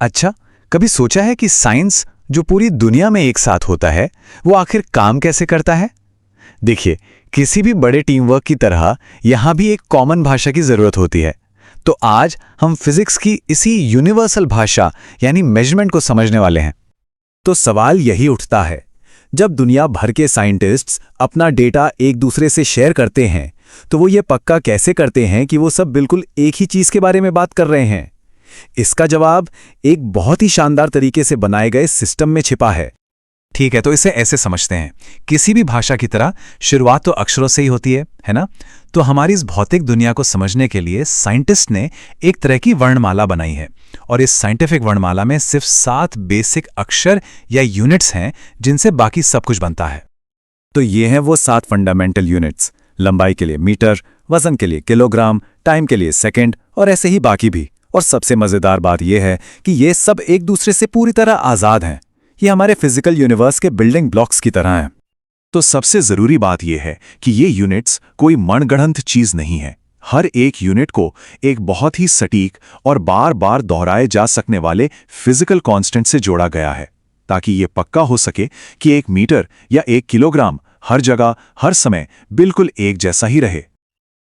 अच्छा, कभी सोचा है कि साइंस जो पूरी दुनिया में एक साथ होता है, वो आखिर काम कैसे करता है? देखिए, किसी भी बड़े टीम वर्क की तरह यहां भी एक कॉमन भाषा की जरूरत होती है। तो आज हम फिजिक्स की इसी यूनिवर्सल भाषा यानी मेजरमेंट को समझने वाले हैं। तो सवाल यही उठता है, जब दुनिया भर के साइंटिस्ट्स अपना डेटा एक दूसरे से शेयर करते हैं, तो वो ये पक्का कैसे करते हैं कि वो सब बिल्कुल एक ही चीज के बारे में बात कर रहे हैं? इसका जवाब एक बहुत ही शानदार तरीके से बनाए गए सिस्टम में छिपा है। ठीक है, तो इसे ऐसे समझते हैं, किसी भी भाषा की तरह शुरुआत तो अक्षरों से ही होती है ना? तो हमारी इस भौतिक दुनिया को समझने के लिए साइंटिस्ट ने एक तरह की वर्णमाला बनाई है, और इस साइंटिफिक वर्णमाला में सिर्फ 7 बेसिक अक्षर या यूनिट्स हैं जिनसे बाकी सब कुछ बनता है। तो ये हैं वो 7 फंडामेंटल यूनिट्स, लंबाई के लिए मीटर, वजन के लिए किलोग्राम, टाइम के लिए सेकंड, और ऐसे ही बाकी भी। और सबसे मजेदार बात यह है कि ये सब एक दूसरे से पूरी तरह आजाद हैं। ये हमारे फिजिकल यूनिवर्स के बिल्डिंग ब्लॉक्स की तरह हैं। तो सबसे जरूरी बात यह है कि ये यूनिट्स कोई मनगढ़ंत चीज नहीं है। हर एक यूनिट को एक बहुत ही सटीक और बार बार दोहराए जा सकने वाले फिजिकल कांस्टेंट से जोड़ा गया है, ताकि ये पक्का हो सके कि 1 मीटर या 1 किलोग्राम हर जगह हर समय बिल्कुल एक जैसा ही रहे।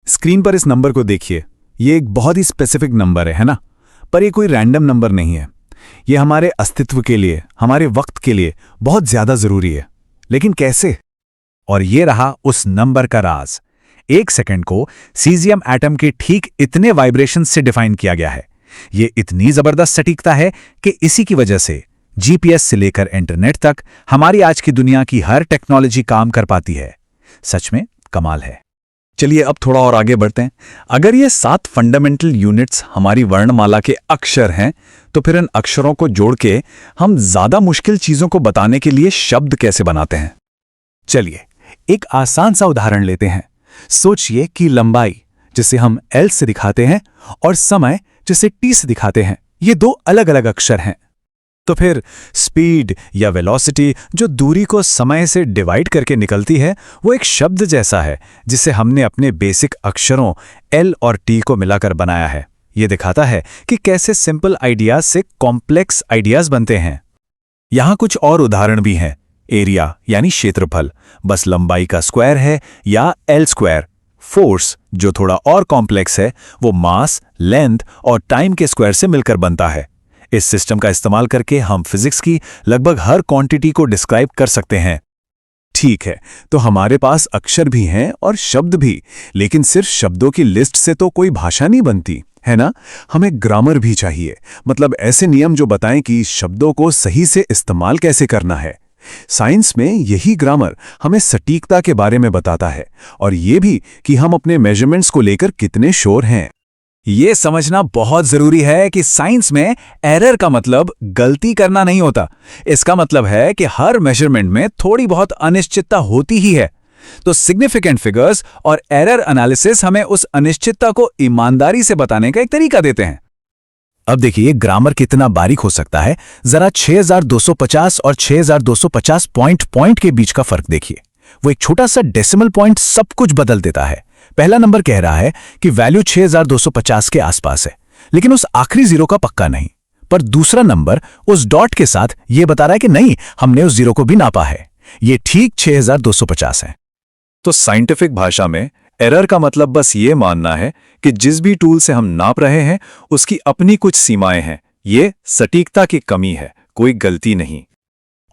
स्क्रीन पर इस नंबर को देखिए। ये एक बहुत ही स्पेसिफिक नंबर है ना? पर ये कोई रैंडम नंबर नहीं है। ये हमारे अस्तित्व के लिए, हमारे वक्त के लिए बहुत ज्यादा जरूरी है। लेकिन कैसे? और ये रहा उस नंबर का राज। 1 सेकंड को सीजियम एटम के ठीक इतने वाइब्रेशन से डिफाइन किया गया है। ये इतनी जबरदस्त सटीकता है कि इसी की वजह से जीपीएस से लेकर इंटरनेट तक हमारी आज की दुनिया की हर टेक्नोलॉजी काम कर पाती है। सच में कमाल है। चलिए अब थोड़ा और आगे बढ़ते हैं। अगर ये 7 फंडामेंटल यूनिट्स हमारी वर्णमाला के अक्षर हैं, तो फिर इन अक्षरों को जोड़ के हम ज्यादा मुश्किल चीजों को बताने के लिए शब्द कैसे बनाते हैं? चलिए एक आसान सा उदाहरण लेते हैं। सोचिए कि लंबाई, जिसे हम एल से दिखाते हैं, और समय, जिसे टी से दिखाते हैं, ये 2 अलग अलग अक्षर हैं। तो फिर स्पीड या वेलोसिटी, जो दूरी को समय से डिवाइड करके निकलती है, वो एक शब्द जैसा है जिसे हमने अपने बेसिक अक्षरों एल और टी को मिलाकर बनाया है। ये दिखाता है कि कैसे सिंपल आइडियाज से कॉम्प्लेक्स आइडियाज बनते हैं। यहां कुछ और उदाहरण भी हैं। एरिया यानी क्षेत्रफल, बस लंबाई का स्क्वायर है, या एल स्क्वायर। फोर्स, जो थोड़ा और कॉम्प्लेक्स है, वो मास, लेंथ और टाइम के स्क्वायर से मिलकर बनता है। इस सिस्टम का इस्तेमाल करके हम फिजिक्स की लगभग हर क्वांटिटी को डिस्क्राइब कर सकते हैं। ठीक है, तो हमारे पास अक्षर भी हैं और शब्द भी, लेकिन सिर्फ शब्दों की लिस्ट से तो कोई भाषा नहीं बनती, है ना? हमें ग्रामर भी चाहिए, मतलब ऐसे नियम जो बताएं कि शब्दों को सही से इस्तेमाल कैसे करना है। साइंस में यही ग्रामर हमें सटीकता के बारे में बताता है, और ये भी कि हम अपने मेजरमेंट्स को लेकर कितने श्योर हैं। ये समझना बहुत जरूरी है कि साइंस में एरर का मतलब गलती करना नहीं होता। इसका मतलब है कि हर मेजरमेंट में थोड़ी बहुत अनिश्चितता होती ही है। तो सिग्निफिकेंट फिगर्स और एरर एनालिसिस हमें उस अनिश्चितता को ईमानदारी से बताने का एक तरीका देते हैं। अब देखिए ग्रामर कितना बारीक हो सकता है। जरा 6250 और 6250 पॉइंट के बीच का फर्क देखिए। वो एक छोटा सा डेसिमल पॉइंट सब कुछ बदल देता है। पहला नंबर कह रहा है कि वैल्यू 6250 के आसपास है, लेकिन उस आखिरी जीरो का पक्का नहीं। पर दूसरा नंबर उस डॉट के साथ ये बता रहा है कि नहीं, हमने उस जीरो को भी नापा है, ये ठीक 6250 है। तो साइंटिफिक भाषा में एरर का मतलब बस ये मानना है कि जिस भी टूल से हम नाप रहे हैं उसकी अपनी कुछ सीमाएं हैं। ये सटीकता की कमी है, कोई गलती नहीं।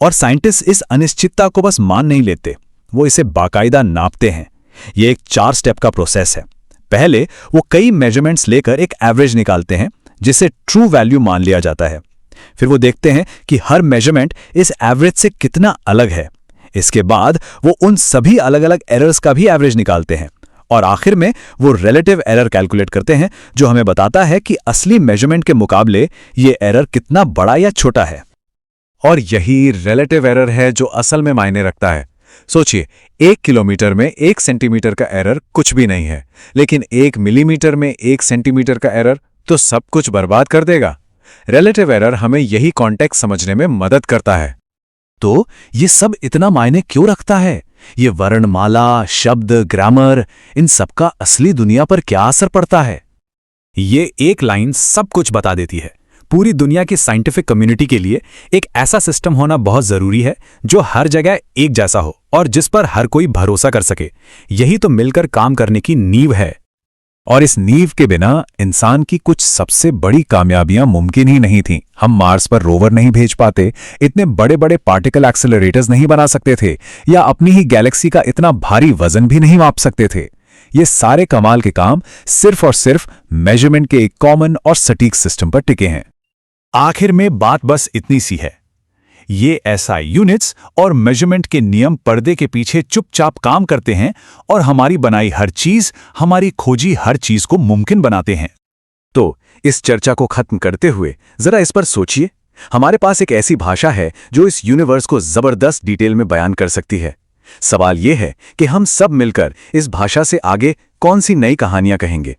और साइंटिस्ट इस अनिश्चितता को बस मान नहीं लेते, वो इसे बाकायदा नापते हैं। ये एक 4 स्टेप का प्रोसेस है। पहले वो कई मेजरमेंट्स लेकर एक एवरेज निकालते हैं, जिसे ट्रू वैल्यू मान लिया जाता है। फिर वो देखते हैं कि हर मेजरमेंट इस एवरेज से कितना अलग है। इसके बाद वो उन सभी अलग अलग एरर्स का भी एवरेज निकालते हैं, और आखिर में वो रिलेटिव एरर कैलकुलेट करते हैं, जो हमें बताता है कि असली मेजरमेंट के मुकाबले ये एरर कितना बड़ा या छोटा है। और यही रिलेटिव एरर है जो असल में मायने रखता है। सोचिए, 1 किलोमीटर में 1 सेंटीमीटर का एरर कुछ भी नहीं है, लेकिन 1 मिलीमीटर में 1 सेंटीमीटर का एरर तो सब कुछ बर्बाद कर देगा। रिलेटिव एरर हमें यही कॉन्टेक्स्ट समझने में मदद करता है। तो ये सब इतना मायने क्यों रखता है? ये वर्णमाला, शब्द, ग्रामर, इन सब का असली दुनिया पर क्या असर पड़ता है? ये एक लाइन सब कुछ बता देती है। पूरी दुनिया की साइंटिफिक कम्युनिटी के लिए एक ऐसा सिस्टम होना बहुत जरूरी है जो हर जगह एक जैसा हो और जिस पर हर कोई भरोसा कर सके। यही तो मिलकर काम करने की नींव है। और इस नींव के बिना इंसान की कुछ सबसे बड़ी कामयाबियां मुमकिन ही नहीं थीं। हम मार्स पर रोवर नहीं भेज पाते, इतने बड़े बड़े पार्टिकल एक्सेलरेटर्स नहीं बना सकते थे, या अपनी ही गैलेक्सी का इतना भारी वजन भी नहीं माप सकते थे। ये सारे कमाल के काम सिर्फ और सिर्फ मेजरमेंट के एक कॉमन और सटीक सिस्टम पर टिके हैं। आखिर में बात बस इतनी सी है, ये SI यूनिट्स और मेजरमेंट के नियम पर्दे के पीछे चुपचाप काम करते हैं और हमारी बनाई हर चीज, हमारी खोजी हर चीज को मुमकिन बनाते हैं। तो इस चर्चा को खत्म करते हुए जरा इस पर सोचिए, हमारे पास एक ऐसी भाषा है जो इस यूनिवर्स को जबरदस्त डिटेल में बयान कर सकती है। सवाल यह है कि हम सब मिलकर इस भाषा से आगे कौन सी नई कहानियां कहेंगे।